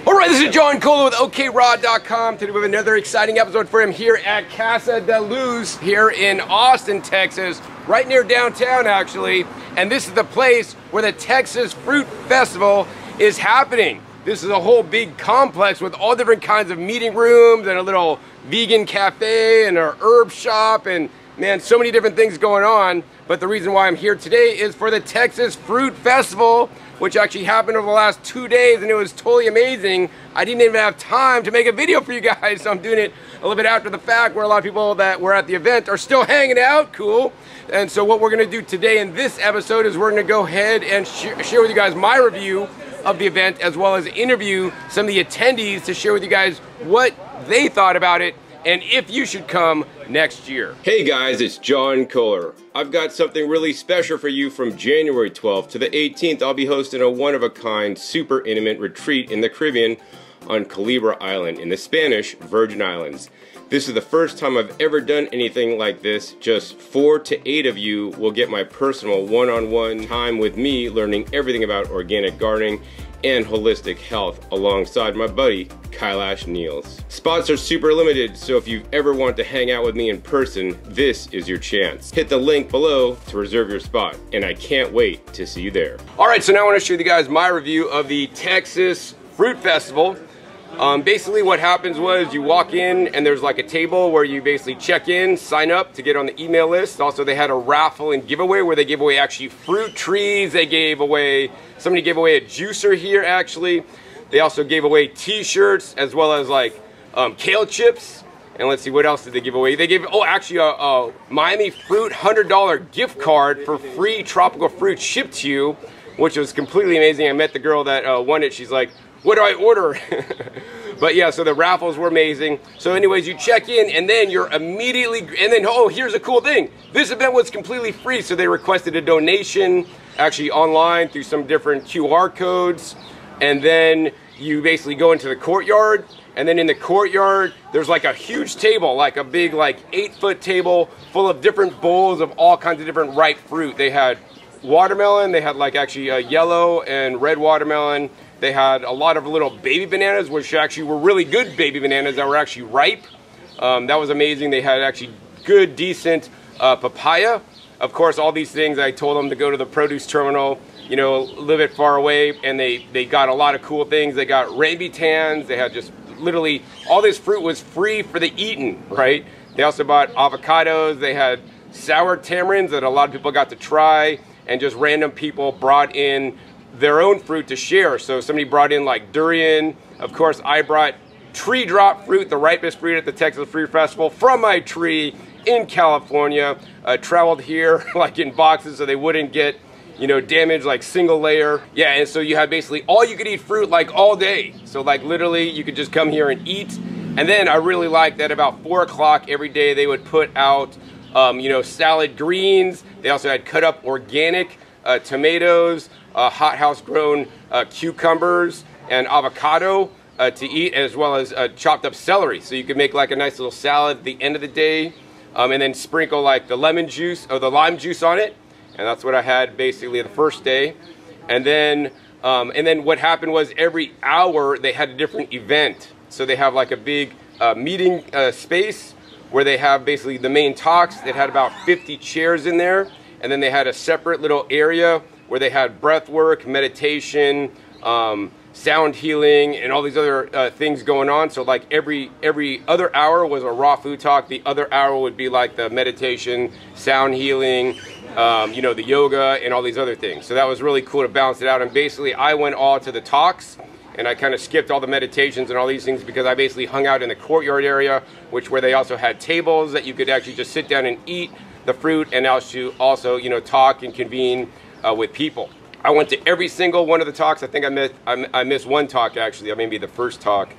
Alright, this is John Cola with OKRod.com. Today we have another exciting episode for him here at Casa de Luz here in Austin, Texas, right near downtown actually. And this is the place where the Texas Fruit Festival is happening. This is a whole big complex with all different kinds of meeting rooms and a little vegan cafe and an herb shop and man, so many different things going on. But the reason why I'm here today is for the Texas Fruit Festival, which actually happened over the last 2 days, and it was totally amazing. I didn't even have time to make a video for you guys, so I'm doing it a little bit after the fact, where a lot of people that were at the event are still hanging out. Cool. And so what we're gonna do today in this episode is we're gonna go ahead and share with you guys my review of the event, as well as interview some of the attendees to share with you guys what they thought about it and if you should come next year. Hey guys, it's John Kohler. I've got something really special for you from January 12th to the 18th. I'll be hosting a one-of-a-kind, super intimate retreat in the Caribbean on Culebra Island in the Spanish Virgin Islands. This is the first time I've ever done anything like this. Just 4 to 8 of you will get my personal one-on-one time with me, learning everything about organic gardening and holistic health alongside my buddy Kailash Niels. Spots are super limited, so if you ever want to hang out with me in person, this is your chance. Hit the link below to reserve your spot, and I can't wait to see you there. Alright, so now I want to show you guys my review of the Texas Fruit Festival. Basically what happens was you walk in and there's like a table where you basically check in, sign up to get on the email list. Also they had a raffle and giveaway where they gave away actually fruit trees. They gave away, somebody gave away a juicer here actually. They also gave away t-shirts as well as like kale chips. And let's see, what else did they give away? They gave, oh actually a Miami Fruit $100 gift card for free tropical fruit shipped to you, which was completely amazing. I met the girl that won it. She's like, what do I order? But yeah, so the raffles were amazing. So anyways, you check in and then you're immediately, and then, oh, here's a cool thing. This event was completely free, so they requested a donation, actually online through some different QR codes. And then you basically go into the courtyard, and then in the courtyard, there's like a huge table, like a big, like 8-foot table full of different bowls of all kinds of different ripe fruit. They had watermelon, they had like actually a yellow and red watermelon. They had a lot of little baby bananas, which actually were really good baby bananas that were actually ripe. That was amazing. They had actually good, decent papaya. Of course, all these things, I told them to go to the produce terminal, you know, a little bit far away, and they got a lot of cool things. They got rambutans. They had just literally, all this fruit was free for the eating, right? They also bought avocados. They had sour tamarinds that a lot of people got to try, and just random people brought in their own fruit to share. So somebody brought in like durian. Of course, I brought tree drop fruit, the ripest fruit at the Texas Fruit Festival from my tree in California. Traveled here like in boxes so they wouldn't get, you know, damaged, like single layer. Yeah, and so you had basically all you could eat fruit like all day. So like literally you could just come here and eat. And then I really liked that about 4 o'clock every day they would put out, you know, salad greens. They also had cut up organic tomatoes, hothouse grown cucumbers and avocado to eat, as well as chopped up celery. So you could make like a nice little salad at the end of the day, and then sprinkle like the lemon juice or the lime juice on it. And that's what I had basically the first day. And then what happened was every hour they had a different event. So they have like a big meeting space where they have basically the main talks. They had about 50 chairs in there. And then they had a separate little area where they had breath work, meditation, sound healing, and all these other things going on. So like every other hour was a raw food talk. The other hour would be like the meditation, sound healing, you know, the yoga, and all these other things. So that was really cool to balance it out. And basically I went all to the talks, and I kind of skipped all the meditations and all these things because I basically hung out in the courtyard area, where they also had tables that you could actually just sit down and eat the fruit, and also you know, talk and convene with people. I went to every single one of the talks. I think I missed one talk actually, maybe the first talk.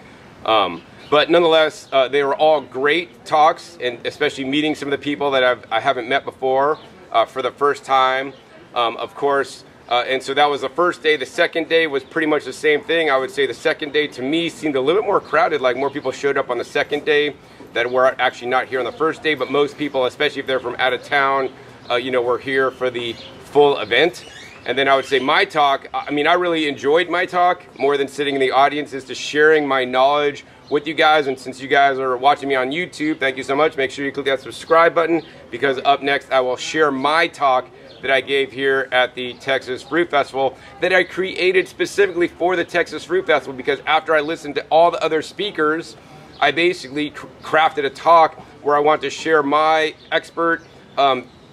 But nonetheless, they were all great talks, and especially meeting some of the people that I haven't met before for the first time, of course. And so that was the first day. The second day was pretty much the same thing. I would say the second day to me seemed a little bit more crowded, like more people showed up on the second day that were actually not here on the first day, but most people, especially if they're from out of town, were here for the full event. And then I would say my talk, I mean, I really enjoyed my talk more than sitting in the audience, is to sharing my knowledge with you guys. And since you guys are watching me on YouTube, thank you so much. Make sure you click that subscribe button, because up next I will share my talk that I gave here at the Texas Fruit Festival, that I created specifically for the Texas Fruit Festival, because after I listened to all the other speakers, I basically crafted a talk where I want to share my expert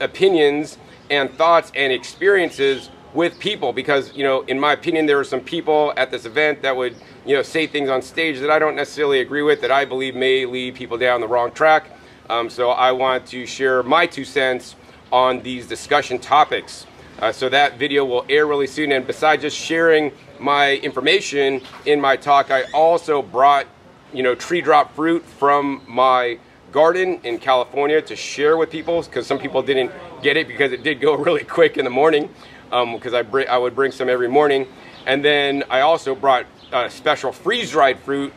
opinions and thoughts and experiences with people, because, you know, in my opinion, there were some people at this event that would, you know, say things on stage that I don't necessarily agree with, that I believe may lead people down the wrong track. So I want to share my 2 cents on these discussion topics. So that video will air really soon. And besides just sharing my information in my talk, I also brought, you know, tree drop fruit from my garden in California to share with people, because some people didn't get it because it did go really quick in the morning, because I would bring some every morning. And then I also brought special freeze-dried fruit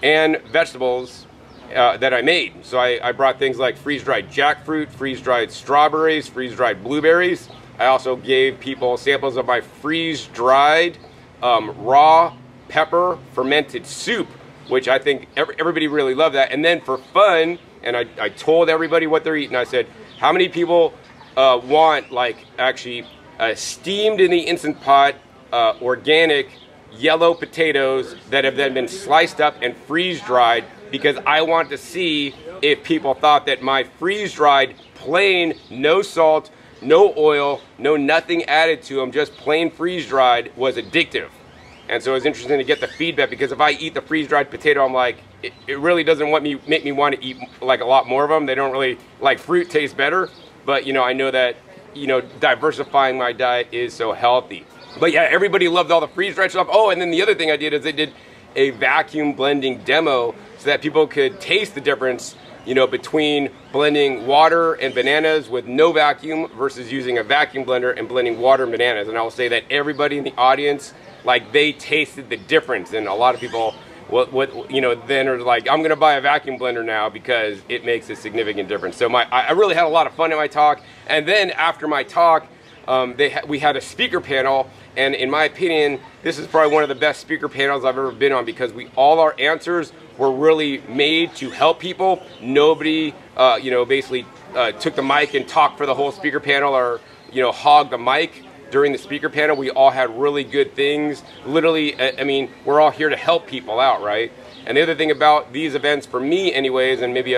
and vegetables that I made. So I brought things like freeze-dried jackfruit, freeze-dried strawberries, freeze-dried blueberries. I also gave people samples of my freeze-dried raw pepper fermented soup, which I think everybody really loved that. And then for fun, and I told everybody what they're eating. I said, how many people want, like, actually steamed in the Instant Pot organic yellow potatoes that have then been sliced up and freeze-dried, because I want to see if people thought that my freeze-dried, plain, no salt, no oil, no nothing added to them, just plain freeze-dried, was addictive. And so it was interesting to get the feedback, because if I eat the freeze-dried potato, I'm like, it really doesn't make me want to eat like a lot more of them. They don't really, like, fruit tastes better, but, you know, I know that, you know, diversifying my diet is so healthy. But yeah, everybody loved all the freeze-dried stuff. Oh, and then the other thing I did is I did a vacuum blending demo so that people could taste the difference, you know, between blending water and bananas with no vacuum versus using a vacuum blender and blending water and bananas. And I will say that everybody in the audience, like, they tasted the difference. And a lot of people, you know, then are like, I'm going to buy a vacuum blender now because it makes a significant difference. So I really had a lot of fun in my talk. And then after my talk, we had a speaker panel. And in my opinion, this is probably one of the best speaker panels I've ever been on, because all our answers were really made to help people. Nobody, you know, basically took the mic and talked for the whole speaker panel, or, you know, hogged the mic during the speaker panel. We all had really good things. Literally, I mean, we're all here to help people out, right? And the other thing about these events, for me anyways, and maybe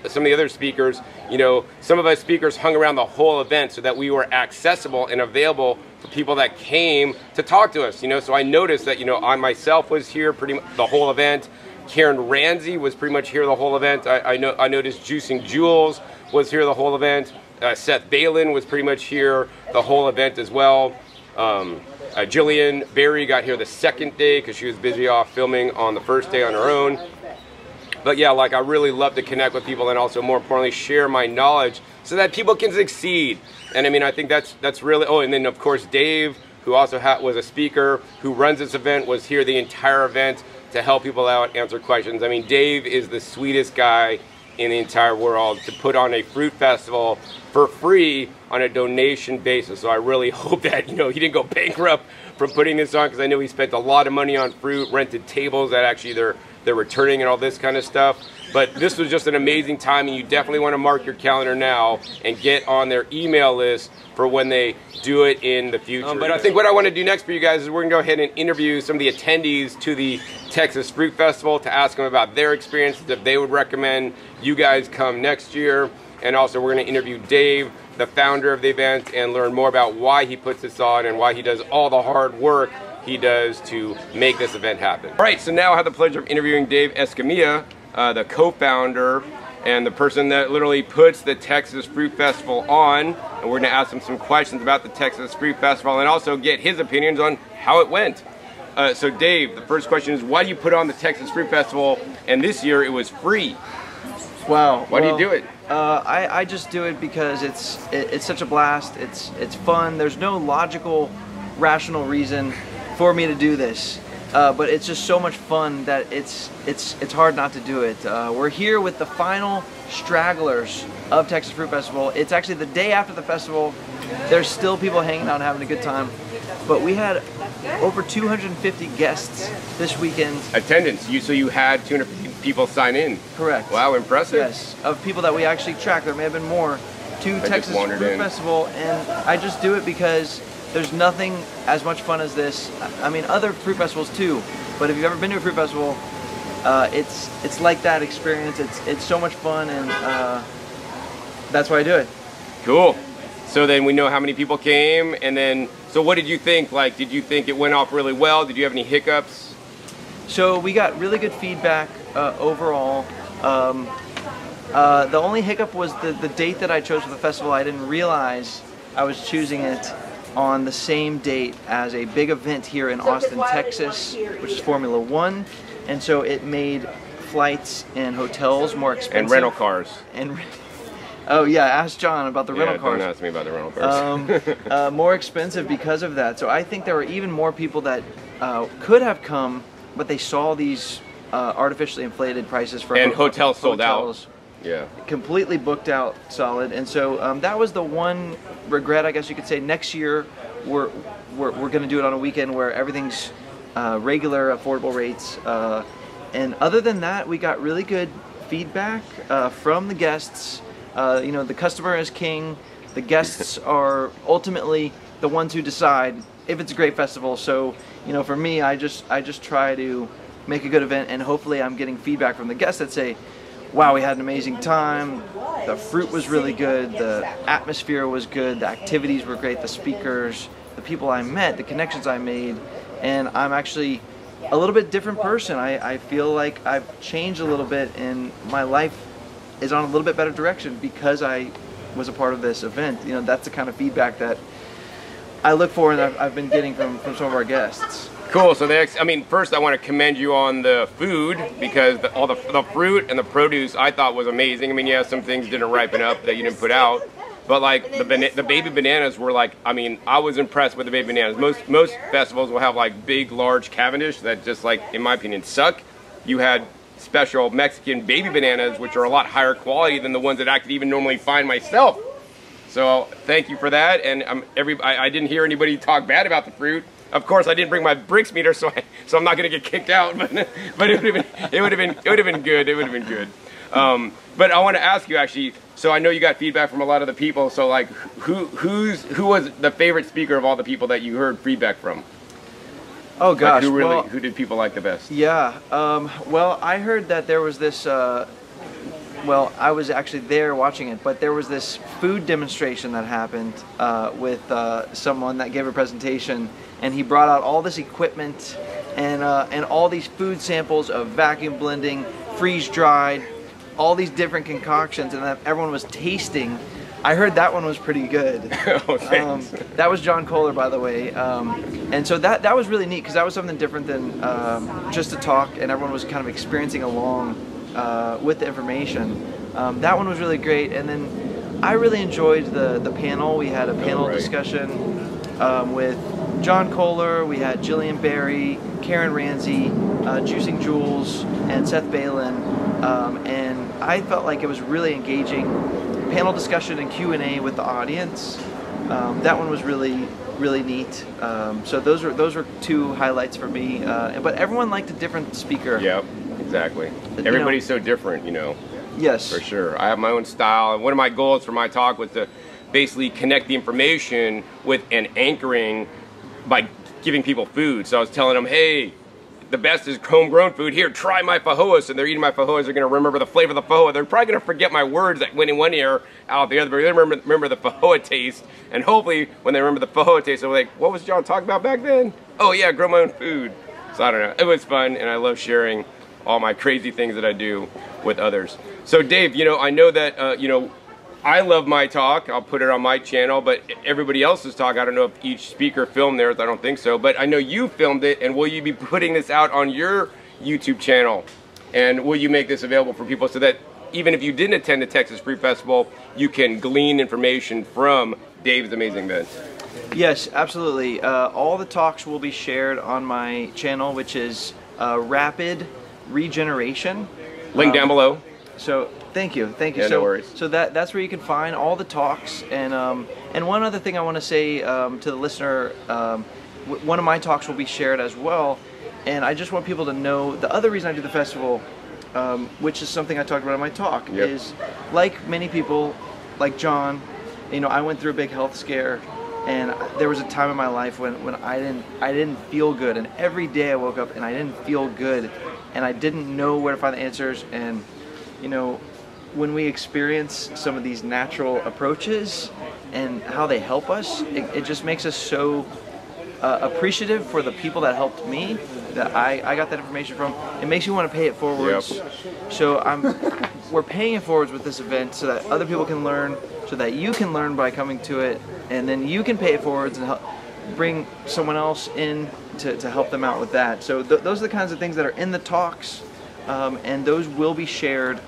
some of the other speakers, you know, some of us speakers hung around the whole event so that we were accessible and available for people that came to talk to us, you know. So I noticed that, you know, I myself was here pretty much the whole event. Karen Ramsey was pretty much here the whole event. I noticed Juicing Jules was here the whole event. Seth Balin was pretty much here the whole event as well. Jillian Berry got here the second day because she was busy off filming on the first day on her own. But yeah, like, I really love to connect with people, and also, more importantly, share my knowledge so that people can succeed. And I mean, I think that's really, oh, and then of course Dave, who also was a speaker, who runs this event, was here the entire event to help people out, answer questions. I mean, Dave is the sweetest guy in the entire world to put on a fruit festival for free on a donation basis. So I really hope that, you know, he didn't go bankrupt from putting this on, because I know he spent a lot of money on fruit, rented tables that actually they're returning and all this kind of stuff. But this was just an amazing time, and you definitely want to mark your calendar now and get on their email list for when they do it in the future. But I think what I want to do next for you guys is we're going to go ahead and interview some of the attendees to the Texas Fruit Festival to ask them about their experiences, if they would recommend you guys come next year. And also we're going to interview Dave, the founder of the event, and learn more about why he puts this on and why he does all the hard work he does to make this event happen. All right, so now I have the pleasure of interviewing Dave Escamilla, the co-founder and the person that literally puts the Texas Fruit Festival on. And we're going to ask him some questions about the Texas Fruit Festival and also get his opinions on how it went. So Dave, the first question is, why do you put on the Texas Fruit Festival, and this year it was free? Wow. Why do you do it? I just do it because it's such a blast. It's fun. There's no logical, rational reason for me to do this. but it's just so much fun that it's hard not to do it. We're here with the final stragglers of Texas Fruit Festival. It's actually the day after the festival. There's still people hanging out and having a good time, but we had over 250 guests this weekend. Attendance. So you had 250 people sign in. Correct. Wow, impressive. Yes, of people that we actually tracked. There may have been more to Texas Fruit Festival, and I just do it because there's nothing as much fun as this. I mean, other fruit festivals too, but if you've ever been to a fruit festival, it's like that experience. It's so much fun, and that's why I do it. Cool. So then we know how many people came, and then, so what did you think? Like, did you think it went off really well? Did you have any hiccups? So we got really good feedback overall. The only hiccup was the date that I chose for the festival. I didn't realize I was choosing it on the same date as a big event here in Austin, Texas, which is Formula One, and so it made flights and hotels more expensive. And rental cars. And oh yeah, ask John about the rental cars. Don't ask me about the rental cars. More expensive because of that. So I think there were even more people that could have come, but they saw these artificially inflated prices for hotels sold out. Yeah. Completely booked out solid. And so that was the one regret, I guess you could say. Next year we're going to do it on a weekend where everything's regular, affordable rates. And other than that, we got really good feedback from the guests. You know, the customer is king. The guests are ultimately the ones who decide if it's a great festival. So, you know, for me, I just try to make a good event, and hopefully I'm getting feedback from the guests that say, wow, we had an amazing time, the fruit was really good, the atmosphere was good, the activities were great, the speakers, the people I met, the connections I made, and I'm actually a little bit different person. I feel like I've changed a little bit, and my life is on a little bit better direction because I was a part of this event. You know, that's the kind of feedback that I look for, and I've been getting from some of our guests. Cool. So first I want to commend you on the food, because all the fruit and the produce I thought was amazing. I mean, yeah, some things didn't ripen up that you didn't put out, but like the baby bananas were like, I mean, I was impressed with the baby bananas. Most festivals will have like big, large Cavendish that just, like, in my opinion, suck. You had special Mexican baby bananas, which are a lot higher quality than the ones that I could even normally find myself. So thank you for that. And I didn't hear anybody talk bad about the fruit. Of course, I didn't bring my bricks meter, so I'm not going to get kicked out. But it would have been good. It would have been good. But I want to ask you, actually. So I know you got feedback from a lot of the people. So like, who was the favorite speaker of all the people that you heard feedback from? Oh gosh, like who did people like the best? Yeah. Well, I heard that there was this. Well, I was actually there watching it, but there was this food demonstration that happened with someone that gave a presentation, and he brought out all this equipment and all these food samples of vacuum blending, freeze-dried, all these different concoctions, and that everyone was tasting. I heard that one was pretty good. Oh, thanks. That was John Kohler, by the way, and so that was really neat, because that was something different than just a talk, and everyone was kind of experiencing along with the information. That one was really great, and then I really enjoyed the panel. We had a panel discussion with John Kohler, we had Jillian Berry, Karen Ramsey, Juicing Jules, and Seth Balin, and I felt like it was really engaging panel discussion and Q&A with the audience. That one was really neat. So those were two highlights for me. But everyone liked a different speaker. Yep, exactly. Everybody's so different, you know. Yes. For sure. I have my own style. One of my goals for my talk was to basically connect the information with an anchoring by giving people food. So I was telling them, hey, the best is homegrown food. Here, try my fajoas. And they're eating my fajoas. They're going to remember the flavor of the fajoa. They're probably going to forget my words that went in one ear, out the other. But they're going to remember the fajoa taste. And hopefully, when they remember the fajoa taste, they're like, what was John talking about back then? Oh, yeah, grow my own food. So I don't know. It was fun, and I love sharing all my crazy things that I do with others. So, Dave, you know, I know that, you know, I love my talk. I'll put it on my channel, but everybody else's talk, I don't know if each speaker filmed theirs. I don't think so, but I know you filmed it, and will you be putting this out on your YouTube channel? And will you make this available for people so that even if you didn't attend the Texas Fruit Festival, you can glean information from Dave's amazing event? Yes, absolutely. All the talks will be shared on my channel, which is Rapid Regeneration. Link down below. So thank you. Yeah, So, no worries. So that's where you can find all the talks. And one other thing I want to say to the listener, one of my talks will be shared as well. And I just want people to know the other reason I do the festival, which is something I talked about in my talk, is like many people, like John, you know, I went through a big health scare, and there was a time in my life when I didn't feel good, and every day I woke up and I didn't feel good, and I didn't know where to find the answers. And you know, when we experience some of these natural approaches and how they help us, it just makes us so appreciative for the people that helped me, that I got that information from. It makes you want to pay it forwards. So we're paying it forwards with this event so that other people can learn, so that you can learn by coming to it, and then you can pay it forwards and help bring someone else in to help them out with that. So those are the kinds of things that are in the talks, and those will be shared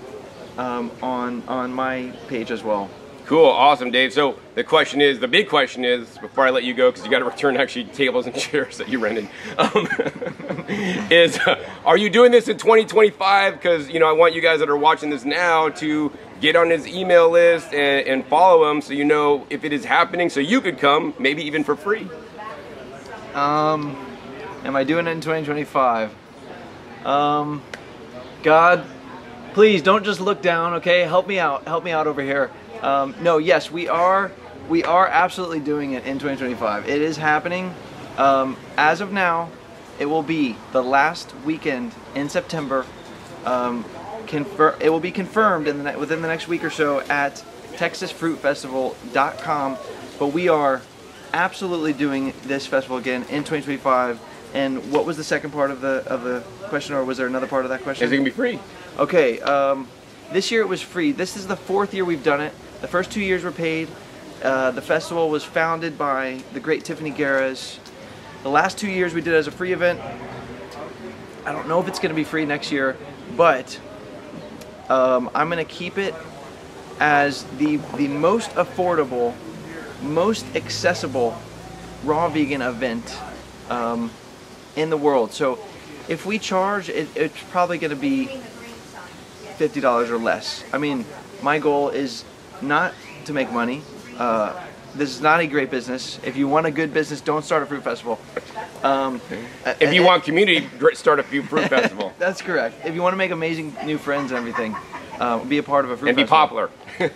on my page as well. Cool, awesome, Dave. So the big question is, before I let you go, because you got to return actually tables and chairs that you rented, are you doing this in 2025? Because you know, I want you guys that are watching this now to get on his email list and follow him, so you know if it is happening, so you could come, maybe even for free. Am I doing it in 2025? God, please don't just look down, okay? Help me out over here. No, yes, we are absolutely doing it in 2025. It is happening. As of now, it will be the last weekend in September. It will be confirmed within the next week or so at TexasFruitFestival.com. But we are absolutely doing this festival again in 2025. And what was the second part of the question, or was there another part of that question? Is it gonna be free? Okay. This year it was free. This is the 4th year we've done it. The first 2 years were paid. The festival was founded by the great Tiffany Guerras. The last 2 years we did it as a free event. I don't know if it's going to be free next year, but I'm going to keep it as the most affordable, most accessible raw vegan event in the world. So if we charge, it's probably going to be $50 or less. I mean, my goal is not to make money. This is not a great business. If you want a good business, don't start a fruit festival. If you want community, start a fruit festival. That's correct. If you want to make amazing new friends and everything, be a part of a fruit And festival. be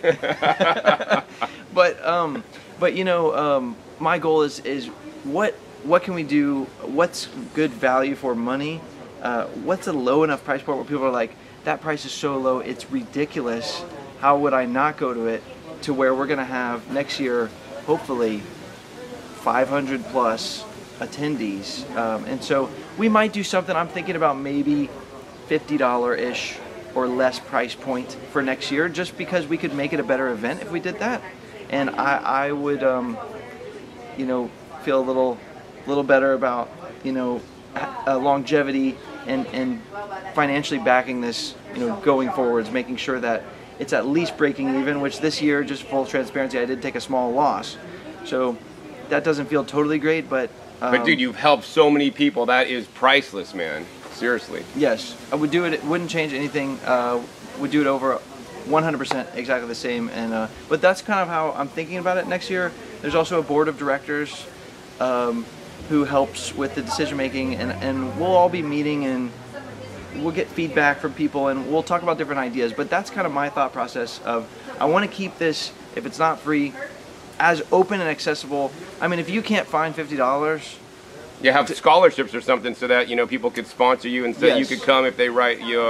popular. But you know, my goal is what can we do? What's good value for money? What's a low enough price point where people are like, that price is so low, it's ridiculous. How would I not go to it? To where we're gonna have next year, hopefully, 500 plus attendees. And so we might do something. I'm thinking about maybe $50-ish or less price point for next year, just because we could make it a better event if we did that. And I would, you know, feel a little better about, you know, longevity and financially backing this, you know, going forwards, making sure that it's at least breaking even, which this year, just full transparency, I did take a small loss. So that doesn't feel totally great, but dude, you've helped so many people. That is priceless, man. Seriously. Yes, I would do it. It wouldn't change anything. Would do it over 100% exactly the same. And but that's kind of how I'm thinking about it next year. There's also a board of directors who helps with the decision making, and we'll all be meeting, and we'll get feedback from people, and we'll talk about different ideas. But that's kind of my thought process of, I want to keep this, if it's not free, as open and accessible. I mean, if you can't find $50, you have scholarships or something, so that, you know, people could sponsor you, and so you could come if they write you,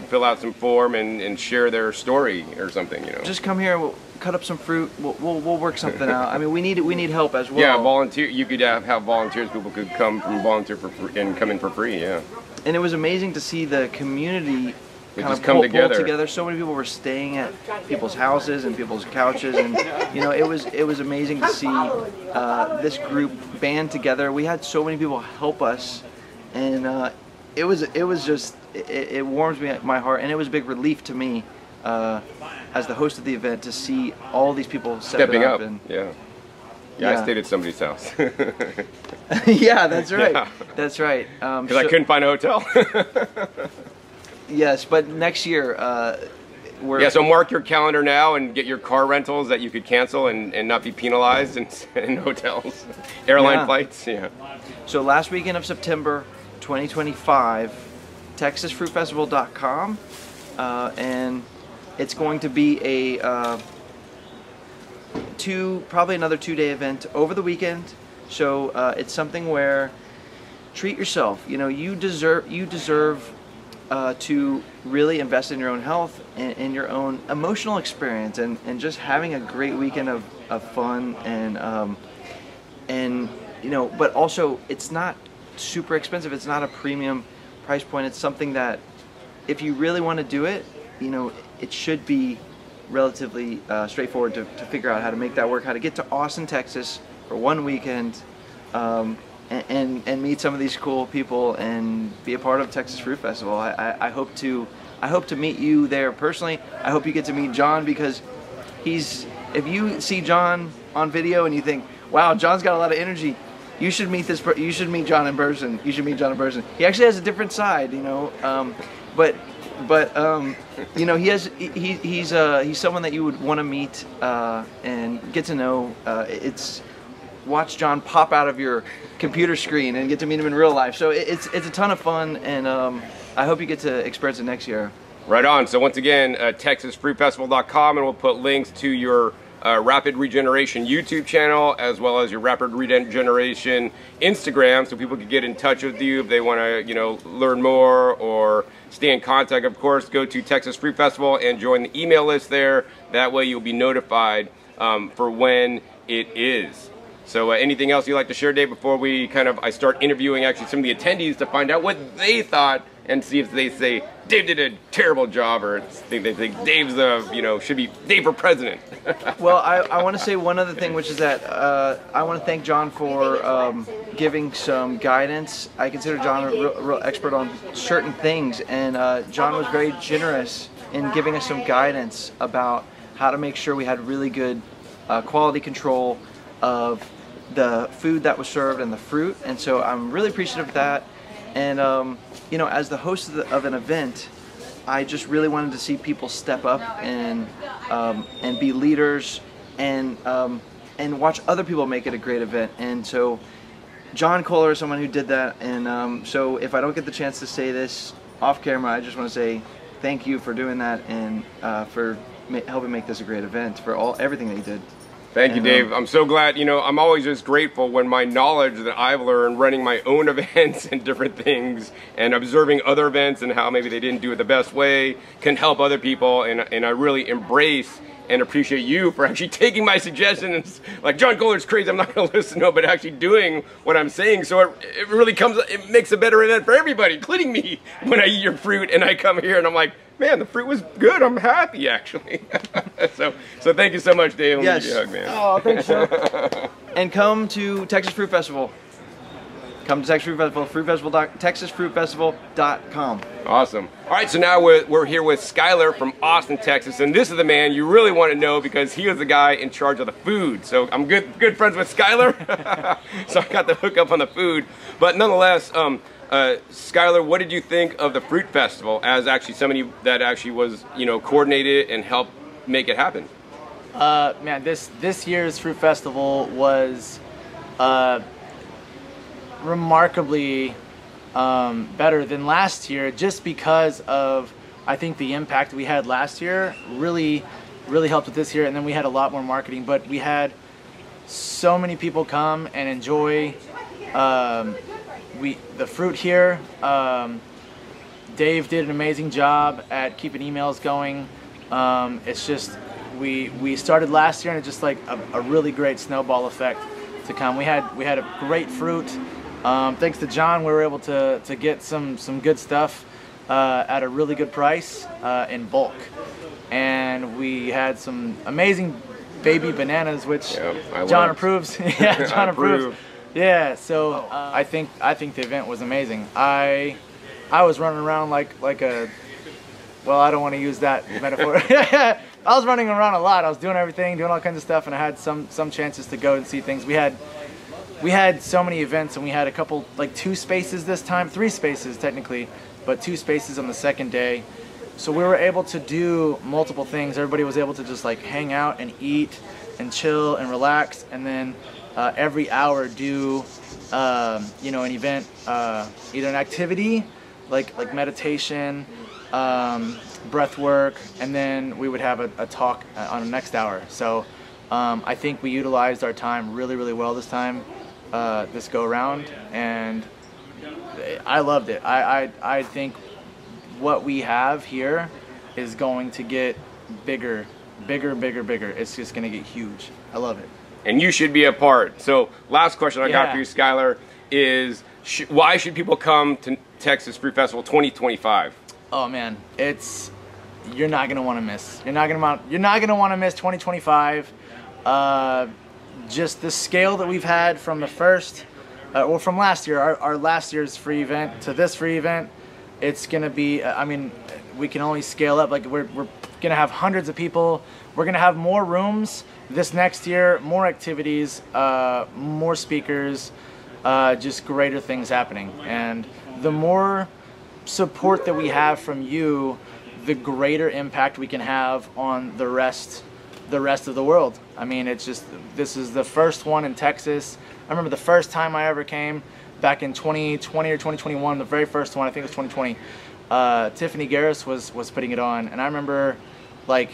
fill out some form and share their story or something, you know. Just come here. We'll cut up some fruit. We'll work something out. I mean, we need help as well. Yeah, volunteer. You could have volunteers. People could come from volunteer for free and come in for free. Yeah. And it was amazing to see the community kind of come pull together. So many people were staying at people's houses and people's couches, and you know, it was amazing to see this group band together. We had so many people help us, and it warms my heart, and it was a big relief to me as the host of the event to see all these people stepping up. And yeah. Yeah, I stayed at somebody's house. Yeah, that's right. Yeah. That's right. Because I couldn't find a hotel. Yes, but next year, yeah, so mark your calendar now and get your car rentals that you could cancel and not be penalized in hotels. Airline flights, yeah. So last weekend of September 2025, TexasFruitFestival.com, and it's going to be a probably another 2-day event over the weekend. So it's something where treat yourself. You know, you deserve to really invest in your own health and your own emotional experience, and just having a great weekend of fun and you know, but also it's not super expensive. It's not a premium price point. It's something that if you really want to do it, you know, it should be relatively straightforward to figure out how to make that work, how to get to Austin, Texas for one weekend, and meet some of these cool people and be a part of Texas Fruit Festival. I hope to meet you there personally. I hope you get to meet John, because if you see John on video and you think, wow, John's got a lot of energy, you should meet John in person. You should meet John in person. He actually has a different side, you know, but you know, he's someone that you would want to meet and get to know. Watch John pop out of your computer screen and get to meet him in real life. So it's a ton of fun, and I hope you get to experience it next year. Right on. So once again, TexasFruitFestival.com, and we'll put links to your Rapid Regeneration YouTube channel, as well as your Rapid Regeneration Instagram, so people can get in touch with you if they want to, you know, learn more or stay in contact. Of course, go to Texas Fruit Festival and join the email list there. That way you'll be notified for when it is. So anything else you'd like to share, Dave, before I start interviewing actually some of the attendees to find out what they thought and see if they say Dave did a terrible job, or they think Dave's should be Dave for president. Well, I want to say one other thing, which is that I want to thank John for giving some guidance. I consider John a real expert on certain things, and John was very generous in giving us some guidance about how to make sure we had really good quality control of the food that was served and the fruit. And so I'm really appreciative of that. And you know, as the host of an event, I just really wanted to see people step up and be leaders and watch other people make it a great event. And so John Kohler is someone who did that. And so if I don't get the chance to say this off camera, I just want to say thank you for doing that, and for helping make this a great event, for everything that you did. Thank you, Dave. I'm so glad. You know, I'm always just grateful when my knowledge that I've learned running my own events and different things, and observing other events and how maybe they didn't do it the best way, can help other people. And I really embrace and appreciate you for actually taking my suggestions. Like, John Kohler's crazy, I'm not going to listen to him, but actually doing what I'm saying. So it really it makes a better event for everybody, including me, when I eat your fruit and I come here and I'm like, man, the fruit was good. I'm happy, actually. so thank you so much, Dave. Yes. Give you a hug, man. Oh, thanks, sir. And come to Texas Fruit Festival. Come to Texas Fruit Festival, TexasFruitFestival.com. Awesome. All right, so now we're here with Skyler from Austin, Texas, and this is the man you really want to know, because he was the guy in charge of the food. So I'm good friends with Skyler, so I got the hook up on the food. But nonetheless, Skyler, what did you think of the Fruit Festival as actually somebody that actually was, you know, coordinated and helped make it happen? Man, this year's Fruit Festival was remarkably better than last year, just because of, I think, the impact we had last year really helped with this year, and then we had a lot more marketing. But we had so many people come and enjoy the fruit here. Dave did an amazing job at keeping emails going. It's just we started last year, and it's just like a really great snowball effect to come. We had a great fruit. Thanks to John, we were able to get some good stuff at a really good price in bulk, and we had some amazing baby bananas, which John approves. Yeah, John approves. Yeah, so I think the event was amazing. I was running around like a, well, I don't want to use that metaphor. was running around a lot. I was doing everything, doing all kinds of stuff, and I had some chances to go and see things. We had so many events, and we had a couple, like 2 spaces this time, 3 spaces technically, but 2 spaces on the second day. So we were able to do multiple things. Everybody was able to just like hang out and eat and chill and relax, and then every hour do you know, an event, either an activity like meditation, breath work, and then we would have a talk on the next hour. So I think we utilized our time really well this time, this go around, and I loved it. I think what we have here is going to get bigger. It's just gonna get huge. I love it. And you should be a part. So last question I got for you, Skylar, is why should people come to Texas Fruit Festival 2025? Oh man, you're not gonna want to miss. You're not gonna want to miss 2025. Just the scale that we've had from the first, or from last year, our last year's free event to this free event, it's gonna be. I mean, we can only scale up. Like we're gonna have hundreds of people. We're gonna have more rooms this next year, more activities, more speakers, just greater things happening. And the more support that we have from you, the greater impact we can have on the rest of the world. I mean, it's just, this is the first one in Texas. I remember the first time I ever came back in 2020 or 2021, the very first one, I think it was 2020. Tiffany Garris was putting it on, and I remember like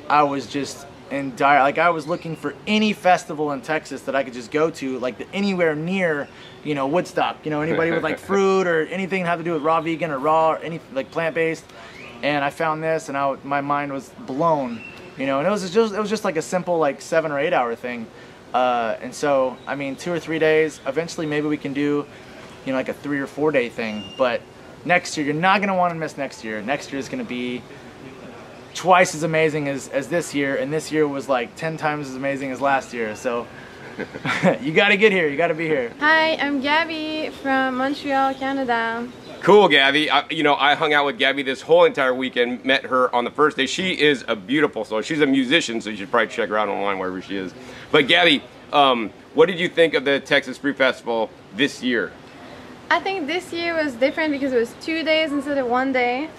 I was just in dire, like I was looking for any festival in Texas that I could just go to, like anywhere near, you know, Woodstock, you know, anybody with like fruit or anything that had to do with raw vegan or raw or any like plant-based. And I found this, and my mind was blown, you know, and it was just like a simple like 7 or 8 hour thing. And so, I mean, 2 or 3 days, eventually maybe we can do, you know, like a 3 or 4 day thing. But next year, you're not going to want to miss next year. Next year is going to be twice as amazing as this year, and this year was like 10 times as amazing as last year. So you got to get here. You got to be here. Hi, I'm Gabby from Montreal, Canada. Cool, Gabby. You know, I hung out with Gabby this whole entire weekend, met her on the first day. She is a beautiful soul. She's a musician, so you should probably check her out online wherever she is. But Gabby, what did you think of the Texas Fruit Festival this year? I think this year was different because it was 2 days instead of 1 day.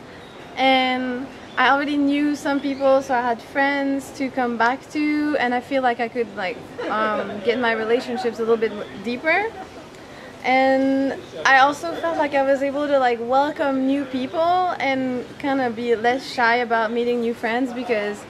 And I already knew some people, so I had friends to come back to, and I feel like I could like get my relationships a little bit deeper. And I also felt like I was able to like welcome new people and kind of be less shy about meeting new friends, because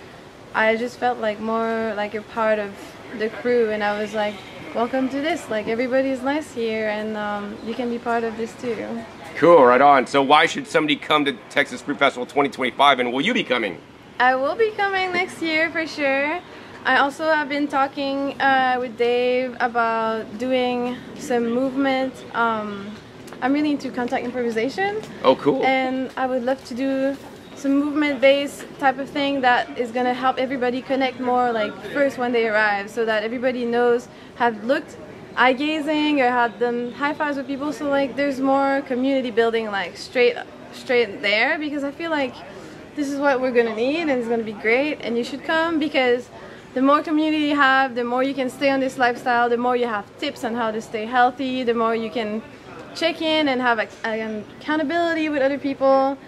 I just felt like more like a part of the crew, and I was like, welcome to this, like everybody's nice here, and you can be part of this too. Cool, right on. So why should somebody come to Texas Fruit Festival 2025, and will you be coming? I will be coming next year for sure. I also have been talking with Dave about doing some movement. I'm really into contact improvisation. Oh, cool. And I would love to do some movement-based type of thing that is gonna help everybody connect more like first when they arrive, so that everybody knows, have looked eye gazing or had them high fives with people, so like there's more community building like straight there, because I feel like this is what we're gonna need, and it's gonna be great, and you should come, because the more community you have, the more you can stay on this lifestyle, the more you have tips on how to stay healthy, the more you can check in and have accountability with other people,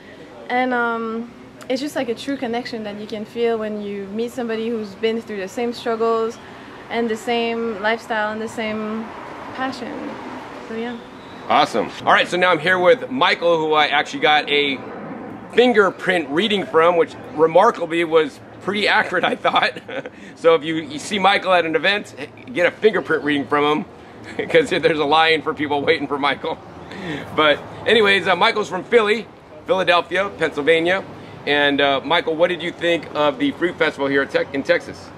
and it's just like a true connection that you can feel when you meet somebody who's been through the same struggles and the same lifestyle and the same passion. So yeah. Awesome. All right, so now I'm here with Michael, who I actually got a fingerprint reading from, which remarkably was pretty accurate, I thought. So if you see Michael at an event, get a fingerprint reading from him, because there's a line for people waiting for Michael. But anyways, Michael's from Philadelphia, Pennsylvania. And Michael, what did you think of the Fruit Festival here in Texas?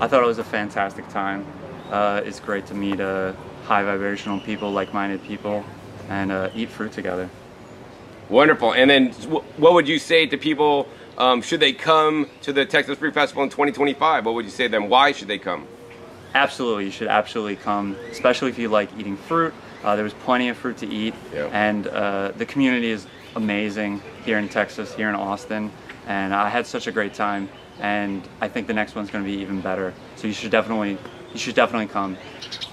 I thought it was a fantastic time. It's great to meet high vibrational people, like-minded people, and eat fruit together. Wonderful. And then what would you say to people, should they come to the Texas Fruit Festival in 2025? What would you say to them? Why should they come? Absolutely, you should absolutely come, especially if you like eating fruit. There was plenty of fruit to eat, and the community is amazing here in Texas, here in Austin, and I had such a great time and I think the next one's going to be even better. So you should definitely come.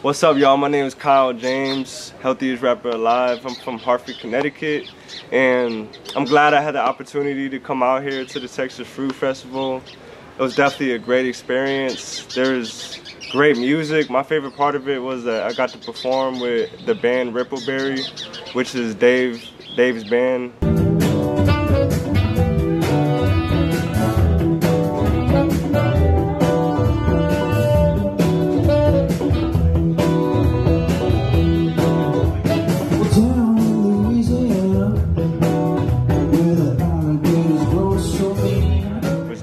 What's up, y'all? My name is Kyle James, healthiest rapper alive. I'm from Hartford, Connecticut, and I'm glad I had the opportunity to come out here to the Texas Fruit Festival. It was definitely a great experience. There's great music. My favorite part of it was that I got to perform with the band Rippleberry, which is Dave's band.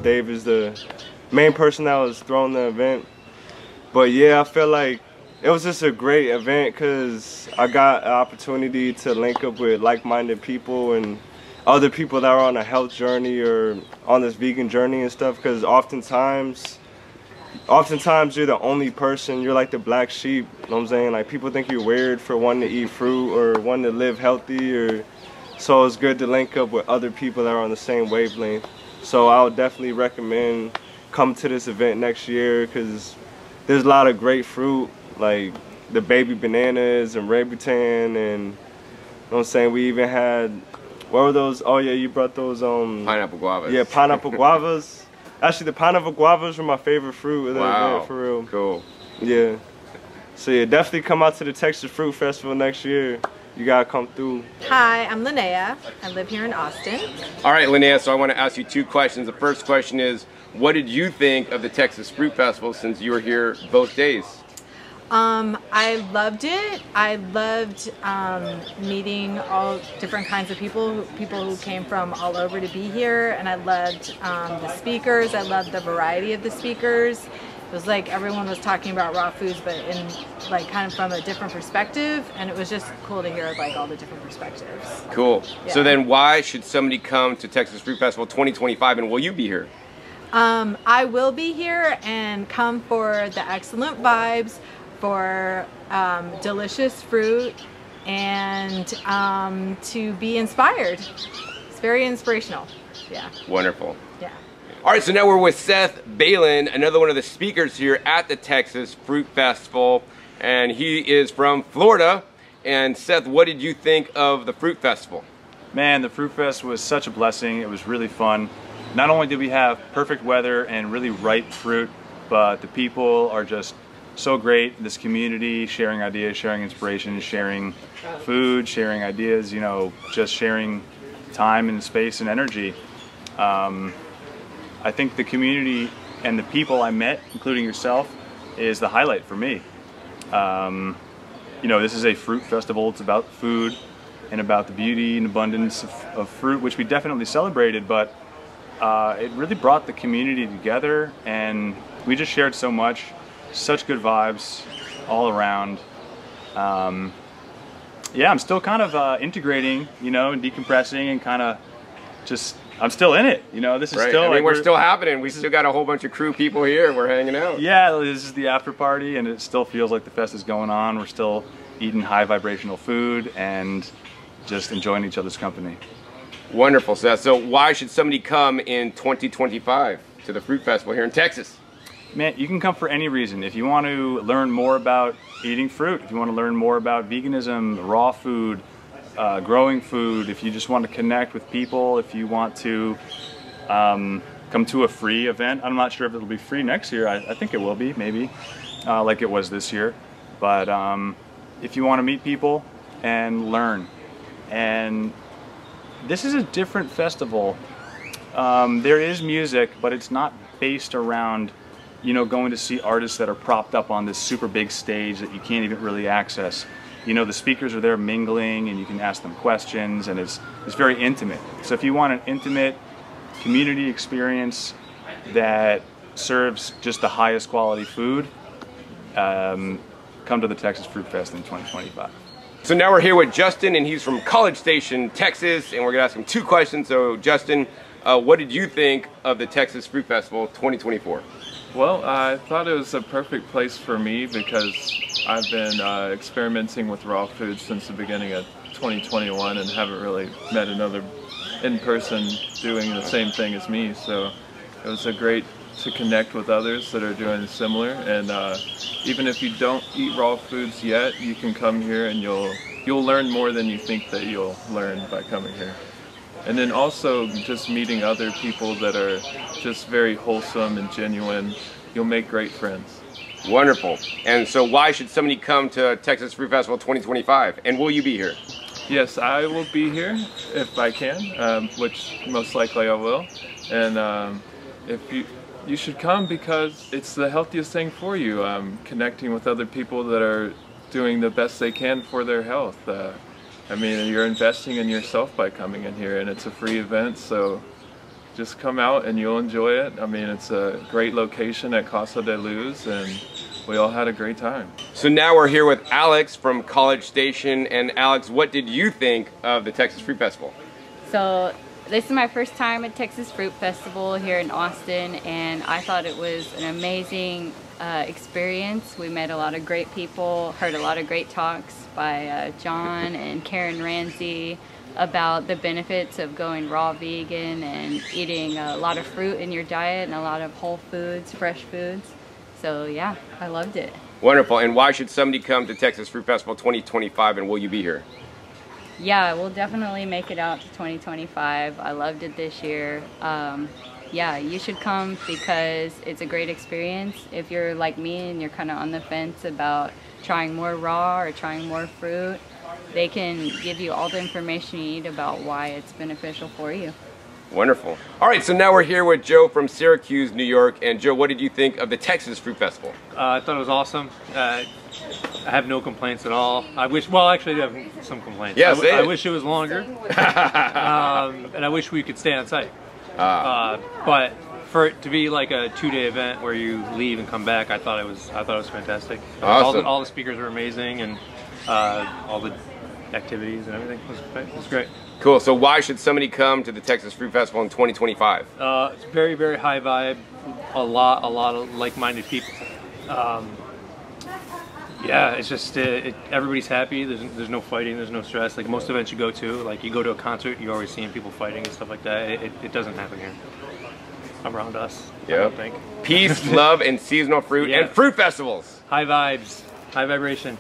Dave is the main person that was throwing the event. But yeah, I feel like it was just a great event because I got an opportunity to link up with like-minded people and other people that are on a health journey or on this vegan journey and stuff, because oftentimes you're the only person, you're like the black sheep, you know what I'm saying? Like, people think you're weird for wanting to eat fruit or wanting to live healthy, or so it's good to link up with other people that are on the same wavelength. So I would definitely recommend come to this event next year because there's a lot of great fruit, like the baby bananas and rambutan, and you know what I'm saying? We even had, what were those? Oh yeah, you brought those pineapple guavas. Yeah, pineapple guavas. Actually, the pineapple guavas were my favorite fruit of the event, for real. Cool. Yeah. So yeah, definitely come out to the Texas Fruit Festival next year. You gotta come through. Hi, I'm Linnea. I live here in Austin. All right, Linnea, so I want to ask you two questions. The first question is, what did you think of the Texas Fruit Festival since you were here both days? I loved it. I loved meeting all different kinds of people who came from all over to be here, and I loved the speakers. I loved the variety of the speakers. It was like everyone was talking about raw foods, but in like kind of from a different perspective, and it was just cool to hear like all the different perspectives. Cool. Yeah. So then why should somebody come to Texas Fruit Festival 2025, and will you be here? I will be here and come for the excellent vibes, for delicious fruit, and to be inspired. It's very inspirational. Yeah. Wonderful. Yeah. All right, so now we're with Seth Balin, another one of the speakers here at the Texas Fruit Festival, and he is from Florida. And Seth, what did you think of the Fruit Festival? Man, the Fruit Fest was such a blessing. It was really fun. Not only did we have perfect weather and really ripe fruit, but the people are just so great. This community, sharing ideas, sharing inspiration, sharing food, sharing ideas, you know, just sharing time and space and energy. I think the community and the people I met, including yourself, is the highlight for me. You know, this is a fruit festival. It's about food and about the beauty and abundance of fruit, which we definitely celebrated, but it really brought the community together, and we just shared so much. Such good vibes all around. Yeah, I'm still kind of integrating, you know, and decompressing, and kind of just, I'm still in it, you know. This is right. still, I mean, like, we're still happening. We still got a whole bunch of crew people here. We're hanging out. Yeah, this is the after party, and it still feels like the fest is going on. We're still eating high vibrational food and just enjoying each other's company. Wonderful, Seth. So why should somebody come in 2025 to the Fruit Festival here in Texas? Man, you can come for any reason. If you want to learn more about eating fruit, if you want to learn more about veganism, raw food, growing food, if you just want to connect with people, if you want to come to a free event. I'm not sure if it'll be free next year. I think it will be, maybe, like it was this year. But if you want to meet people and learn. And this is a different festival. There is music, but it's not based around, you know, going to see artists that are propped up on this super big stage that you can't even really access. You know, the speakers are there mingling, and you can ask them questions, and it's very intimate. So if you want an intimate community experience that serves just the highest quality food, come to the Texas Fruit Fest in 2025. So now we're here with Justin, and he's from College Station, Texas, and we're gonna ask him two questions. So Justin, what did you think of the Texas Fruit Festival 2024? Well, I thought it was a perfect place for me because I've been experimenting with raw food since the beginning of 2021 and haven't really met another in person doing the same thing as me. So it was great to connect with others that are doing similar. And even if you don't eat raw foods yet, you can come here and you'll learn more than you think that you'll learn by coming here. And then also just meeting other people that are just very wholesome and genuine. You'll make great friends. Wonderful. And so why should somebody come to Texas Fruit Festival 2025? And will you be here? Yes, I will be here if I can, which most likely I will. And if you should come because it's the healthiest thing for you, connecting with other people that are doing the best they can for their health. I mean, you're investing in yourself by coming in here, and it's a free event, so just come out and you'll enjoy it. I mean, it's a great location at Casa de Luz, and we all had a great time. So now we're here with Alex from College Station. And Alex, what did you think of the Texas Fruit Festival? So this is my first time at Texas Fruit Festival here in Austin, and I thought it was an amazing experience. We met a lot of great people, heard a lot of great talks by John and Karen Ramsey about the benefits of going raw vegan and eating a lot of fruit in your diet and a lot of whole foods, fresh foods. So yeah, I loved it. Wonderful. And why should somebody come to Texas Fruit Festival 2025, and will you be here? Yeah, we'll definitely make it out to 2025. I loved it this year. Yeah, you should come because it's a great experience. If you're like me and you're kind of on the fence about trying more raw or trying more fruit, they can give you all the information you need about why it's beneficial for you. Wonderful. All right, so now we're here with Joe from Syracuse, New York. And Joe, what did you think of the Texas Fruit Festival? I thought it was awesome. I have no complaints at all. I wish, well, actually I do have some complaints. Yes, I wish it was longer. And I wish we could stay on site. But for it to be like a 2-day event where you leave and come back, I thought it was fantastic. Awesome. All the speakers were amazing, and all the activities and everything was great. Cool. So why should somebody come to the Texas Fruit Festival in 2025? It's very, very high vibe. A lot of like-minded people. Yeah, it's just everybody's happy. There's no fighting. There's no stress. Like most events you go to, like you go to a concert, you're always seeing people fighting and stuff like that. It doesn't happen here around us. Yep. I don't think. Peace, love, and seasonal fruit and fruit festivals. High vibes, high vibration.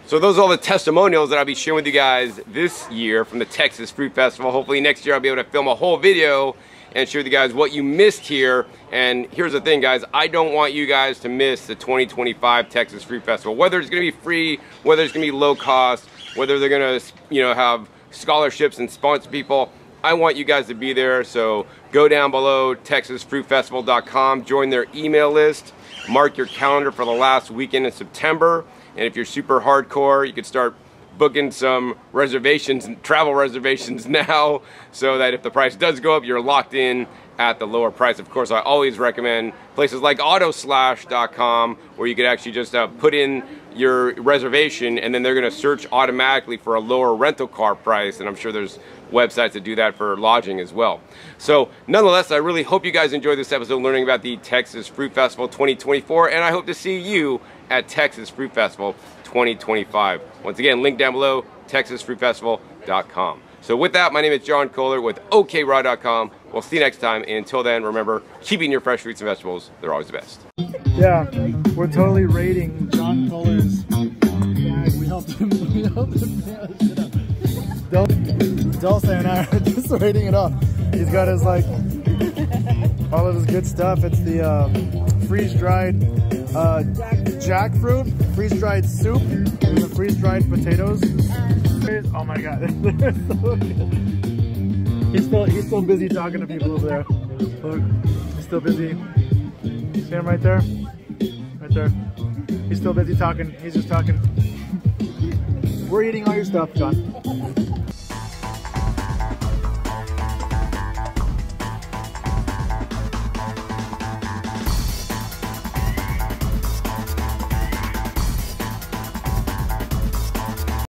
So those are all the testimonials that I'll be sharing with you guys this year from the Texas Fruit Festival. Hopefully next year I'll be able to film a whole video and share with you guys what you missed here. And here's the thing, guys, I don't want you guys to miss the 2025 Texas Fruit Festival. Whether it's gonna be free, whether it's gonna be low cost, whether they're gonna have scholarships and sponsor people, I want you guys to be there. So go down below, texasfruitfestival.com, join their email list, mark your calendar for the last weekend in September. And if you're super hardcore, you could start booking some reservations, travel reservations now, so that if the price does go up, you're locked in at the lower price. Of course, I always recommend places like autoslash.com, where you could actually just put in your reservation, and then they're gonna search automatically for a lower rental car price. And I'm sure there's websites that do that for lodging as well. So nonetheless, I really hope you guys enjoyed this episode learning about the Texas Fruit Festival 2024, and I hope to see you at Texas Fruit Festival 2025. Once again, link down below, texasfruitfestival.com. So with that, my name is John Kohler with OKRaw.com. We'll see you next time, and until then, remember, keeping your fresh fruits and vegetables, they're always the best. Yeah, we're totally rating John Kohler's bag. We helped him. Dulce and I are just rating it up. He's got his, like, all of his good stuff. It's the freeze-dried jackfruit, freeze-dried soup, and the freeze-dried potatoes. Oh my god, they're so good. He's still busy talking to people over there. Look, he's still busy. See him right there? Right there. He's still busy talking. He's just talking. We're eating all your stuff, John.